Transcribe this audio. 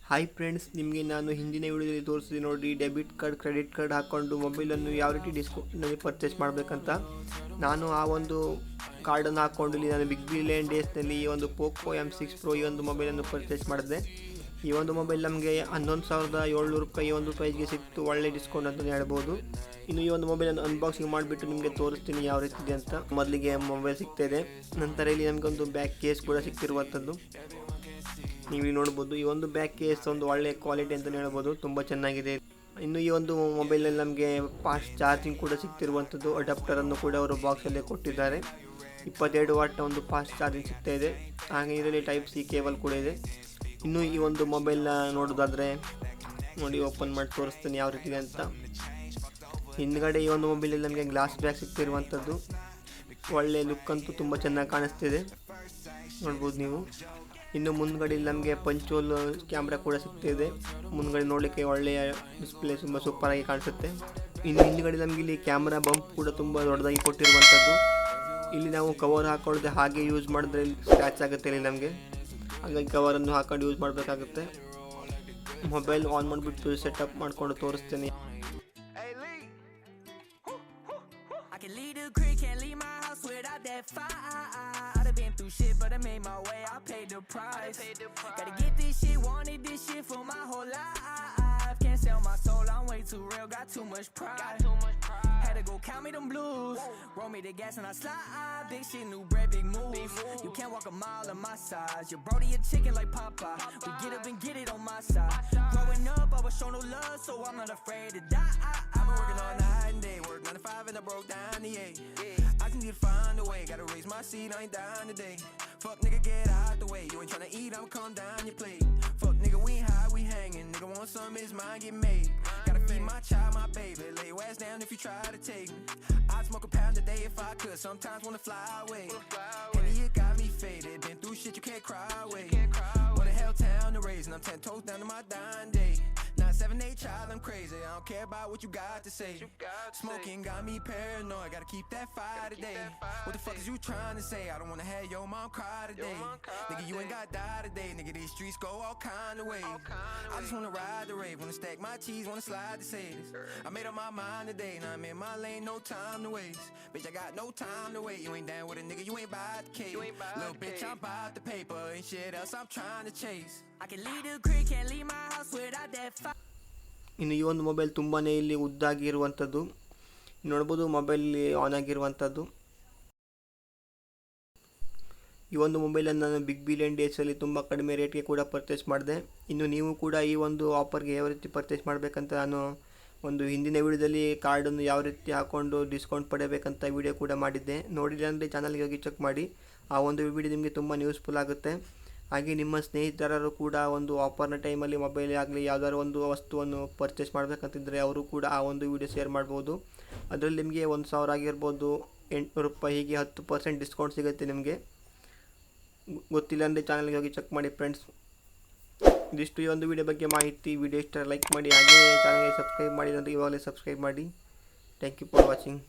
Hi friends, ನಿಮಗೆ ನಾನು ಹಿಂದಿನ ವಿಡಿಯೋದಲ್ಲಿ ತೋರಿಸಿದೆ ನೋಡಿ, ಡೆಬಿಟ್ ಕಾರ್ಡ್ ಕ್ರೆಡಿಟ್ ಕಾರ್ಡ್ ಹಾಕ್ಕೊಂಡು ಮೊಬೈಲನ್ನು ಯಾವ ರೀತಿ ಡಿಸ್ಕೌಂಟ್ನಲ್ಲಿ ಪರ್ಚೇಸ್ ಮಾಡಬೇಕಂತ. ನಾನು ಆ ಒಂದು ಕಾರ್ಡನ್ನು ಹಾಕ್ಕೊಂಡು ಇಲ್ಲಿ ನಾನು ಬಿಗ್ ಬಿಲಿಯನ್ ಡೇಸ್ನಲ್ಲಿ ಈ ಒಂದು ಪೋಕೋ M6 Pro ಈ ಒಂದು ಮೊಬೈಲನ್ನು ಪರ್ಚೇಸ್ ಮಾಡಿದೆ. ಈ ಒಂದು ಮೊಬೈಲ್ ನಮಗೆ 11,700 ರೂಪಾಯಿ ಈ ಒಂದು ಪ್ರೈಸ್ಗೆ ಸಿಕ್ತು. ಒಳ್ಳೆ ಡಿಸ್ಕೌಂಟ್ ಅಂತಲೇ ಹೇಳ್ಬೋದು. ಇನ್ನು ಈ ಒಂದು ಮೊಬೈಲನ್ನು ಅನ್ಬಾಕ್ಸಿಂಗ್ ಮಾಡಿಬಿಟ್ಟು ನಿಮಗೆ ತೋರಿಸ್ತೀನಿ ಯಾವ ರೀತಿ ಇದೆ ಅಂತ. ಮೊದಲಿಗೆ ಮೊಬೈಲ್ ಸಿಗ್ತಾಯಿದೆ, ನಂತರ ಇಲ್ಲಿ ನಮಗೆ ಒಂದು ಬ್ಯಾಕ್ ಕೇಸ್ ಕೂಡ ಸಿಗ್ತಿರುವಂಥದ್ದು ನೀವು ನೋಡ್ಬೋದು. ಈ ಒಂದು ಬ್ಯಾಕ್ ಕೇಸ್ ಒಂದು ಒಳ್ಳೆ ಕ್ವಾಲಿಟಿ ಅಂತಲೇ ಹೇಳ್ಬೋದು, ತುಂಬ ಚೆನ್ನಾಗಿದೆ. ಇನ್ನು ಈ ಒಂದು ಮೊಬೈಲಲ್ಲಿ ನಮಗೆ ಫಾಸ್ಟ್ ಚಾರ್ಜಿಂಗ್ ಕೂಡ ಸಿಗ್ತಿರುವಂಥದ್ದು. ಅಡಾಪ್ಟರನ್ನು ಕೂಡ ಅವರು ಬಾಕ್ಸಲ್ಲೇ ಕೊಟ್ಟಿದ್ದಾರೆ. 22 ವಾಟ್ನ ಒಂದು ಫಾಸ್ಟ್ ಚಾರ್ಜಿಂಗ್ ಸಿಗ್ತಾಯಿದೆ. ಹಾಗೆ ಇದರಲ್ಲಿ Type-C ಕೇಬಲ್ ಕೂಡ ಇದೆ. ಇನ್ನು ಈ ಒಂದು ಮೊಬೈಲ್ನ ನೋಡೋದಾದರೆ ನೋಡಿ, ಓಪನ್ ಮಾಡಿ ತೋರಿಸ್ತೀನಿ ಯಾವ ರೀತಿ ಇದೆ ಅಂತ. ಹಿಂದ್ಗಡೆ ಈ ಒಂದು ಮೊಬೈಲಲ್ಲಿ ನಮಗೆ ಗ್ಲಾಸ್ ಬ್ಯಾಕ್ ಸಿಗ್ತಿರುವಂಥದ್ದು. ಒಳ್ಳೆ ಲುಕ್ ಅಂತೂ ತುಂಬ ಚೆನ್ನಾಗಿ ಕಾಣಿಸ್ತಿದೆ, ನೋಡ್ಬೋದು ನೀವು. ಇನ್ನು ಮುಂದ್ಗಡೆ ನಮಗೆ ಪಂಚೋಲ್ ಕ್ಯಾಮ್ರಾ ಕೂಡ ಸಿಗ್ತಿದೆ. ಮುಂದ್ಗಡೆ ನೋಡಲಿಕ್ಕೆ ಒಳ್ಳೆಯ ಡಿಸ್ಪ್ಲೇ ತುಂಬ ಸೂಪರಾಗಿ ಕಾಣಿಸುತ್ತೆ. ಇನ್ನು ಹಿಂದ್ಗಡೆ ನಮಗೆ ಇಲ್ಲಿ ಕ್ಯಾಮ್ರಾ ಬಂಪ್ ಕೂಡ ತುಂಬ ದೊಡ್ಡದಾಗಿ ಕೊಟ್ಟಿರುವಂಥದ್ದು. ಇಲ್ಲಿ ನಾವು ಕವರ್ ಹಾಕೊಳ್ಳದೆ ಹಾಗೆ ಯೂಸ್ ಮಾಡಿದ್ರೆ ಇಲ್ಲಿ ಸ್ಕ್ರ್ಯಾಚ್ ಆಗುತ್ತೆ ಇಲ್ಲಿ ನಮಗೆ, ಹಾಗಾಗಿ ಕವರನ್ನು ಹಾಕೊಂಡು ಯೂಸ್ ಮಾಡಬೇಕಾಗುತ್ತೆ. ಮೊಬೈಲ್ ಆನ್ ಮಾಡಿಬಿಟ್ಟು ಸೆಟಪ್ ಮಾಡಿಕೊಂಡು ತೋರಿಸ್ತೇನೆ. Shit, but I made my way, I paid the price. Gotta get this shit, wanted this shit for my whole life. Can't sell my soul, I'm way too real, got too much pride. Had to go count me them blues, roll me the gas and I slide. Big shit, new bread, big moves. You can't walk a mile in my size. Your brody a chicken like Popeye. We get up and get it on my side. Growing up, I was shown no love, so I'm not afraid to die. I've been working all night and day, work 9 to 5 and I broke down the 8. I just need to find a way, gotta raise my seat, I ain't dying today. Fuck nigga, get out the way, you ain't tryna eat, I'ma come down your plate. Fuck nigga, we ain't high, we hanging. Nigga want some, his mind get made. Gotta feed my child, my baby. Lay your ass down if you try to take me. I'd smoke a pound a day if I could, sometimes wanna fly away. And it got me faded, been through shit you can't cry away. What a hell town to raise, and I'm 10 toes down to my dying day. 7, 8 child, I'm crazy, I don't care about what you got to say. Smoking got me paranoid, gotta keep that fire today. What the fuck is you trying to say? I don't wanna have your mom cry today. Nigga, you ain't got die today. Nigga, these streets go all kind of ways. I just wanna ride the rave, wanna stack my cheese, wanna slide the Sadies. I made up my mind today, now I'm in my lane, no time to waste. Bitch, I got no time to wait. You ain't down with a nigga, you ain't buy the cake. Little bitch, I'm about the paper, ain't shit else I'm trying to chase. I can leave the creek, can't leave my house without that fire. ಇನ್ನು ಈ ಒಂದು mobile ತುಂಬಾ ಇಲ್ಲಿ ಉದ್ದಾಗಿರುವಂಥದ್ದು ನೋಡ್ಬೋದು, mobile on ಆಗಿರುವಂಥದ್ದು. ಈ ಒಂದು ಮೊಬೈಲನ್ನು ನಾನು ಬಿಗ್ ಬಿಲಿಯನ್ ಡೇಸಲ್ಲಿ ತುಂಬ ಕಡಿಮೆ ರೇಟ್ಗೆ ಕೂಡ ಪರ್ಚೇಸ್ ಮಾಡಿದೆ. ಇನ್ನು ನೀವು ಕೂಡ ಈ ಒಂದು ಆಫರ್ಗೆ ಯಾವ ರೀತಿ ಪರ್ಚೇಸ್ ಮಾಡಬೇಕಂತ ನಾನು ಒಂದು ಹಿಂದಿನ ವಿಡಿಯೋದಲ್ಲಿ ಕಾರ್ಡನ್ನು ಯಾವ ರೀತಿ ಹಾಕ್ಕೊಂಡು ಡಿಸ್ಕೌಂಟ್ ಪಡೆಯಬೇಕಂತ ವಿಡಿಯೋ ಕೂಡ ಮಾಡಿದ್ದೆ. ನೋಡಿಲ್ಲ ಅಂದರೆ ಚಾನಲ್ಗೆ ಹೋಗಿ ಚೆಕ್ ಮಾಡಿ, ಆ ಒಂದು ವಿಡಿಯೋ ನಿಮಗೆ ತುಂಬ ಯೂಸ್ಫುಲ್ ಆಗುತ್ತೆ. ಹಾಗೆ ನಿಮ್ಮ ಸ್ನೇಹಿತರರು ಕೂಡ ಒಂದು ಆಫರ್ನ ಟೈಮಲ್ಲಿ ಮೊಬೈಲ್ ಆಗಲಿ ಯಾವುದಾದ್ರು ಒಂದು ವಸ್ತುವನ್ನು ಪರ್ಚೇಸ್ ಮಾಡಬೇಕಂತಿದ್ದರೆ ಅವರು ಕೂಡ ಆ ಒಂದು ವಿಡಿಯೋ ಶೇರ್ ಮಾಡ್ಬೋದು. ಅದರಲ್ಲಿ ನಿಮಗೆ 1,000 ಆಗಿರ್ಬೋದು, 800 ರೂಪಾಯಿ, ಹೀಗೆ 10% ಡಿಸ್ಕೌಂಟ್ ಸಿಗುತ್ತೆ ನಿಮಗೆ. ಗೊತ್ತಿಲ್ಲ ಅಂದರೆ ಚಾನಲ್ಗೆ ಹೋಗಿ ಚೆಕ್ ಮಾಡಿ ಫ್ರೆಂಡ್ಸ್. ಇದಿಷ್ಟು ಈ ಒಂದು ವಿಡಿಯೋ ಬಗ್ಗೆ ಮಾಹಿತಿ. ವಿಡಿಯೋ ಇಷ್ಟ ಲೈಕ್ ಮಾಡಿ, ಹಾಗೆ ಚಾನಲ್ಗೆ ಸಬ್ಸ್ಕ್ರೈಬ್ ಮಾಡಿ ಅಂದರೆ ಇವಾಗಲೇ ಸಬ್ಸ್ಕ್ರೈಬ್ ಮಾಡಿ. Thank you for watching.